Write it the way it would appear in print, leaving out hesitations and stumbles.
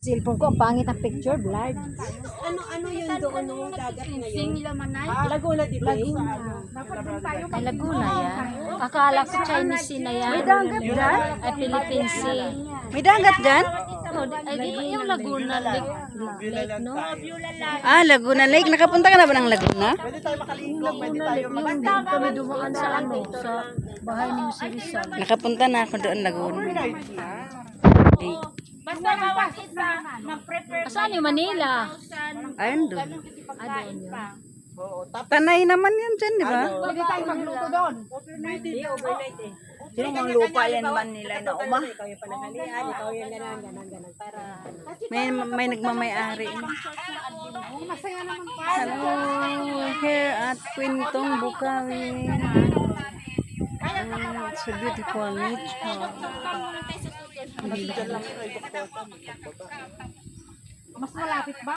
Cellphone ko, ang pangit ang picture, blurred. Ano yun doon nung dagat ngayon? Laguna dito. Laguna. Ay, Laguna yan. Akala ko Chinese Sea na yan. May dagat dyan? Ay, Philippine Sea. May dagat dyan? Ay, di ba yung Laguna Lake, no? Laguna Lake. Nakapunta ka na ba ng Laguna? Pwede tayo makaligo, pwede tayo Yung din kami dumaan sa sa bahay ni si Rizal. Nakapunta na ako doon, Laguna. Saan yung Manila? Ayun doon. Doon yun. Tanay naman yan dyan, di ba? Pwede tayo magluto doon. Sino mang lupa yan man nila na uma? Ikaw yung pananghalian, ikaw yung ganan. Para May nagmamay-ari. Hello, here at Quintong Bukawi. It's a beautiful nature. mas malapit ba?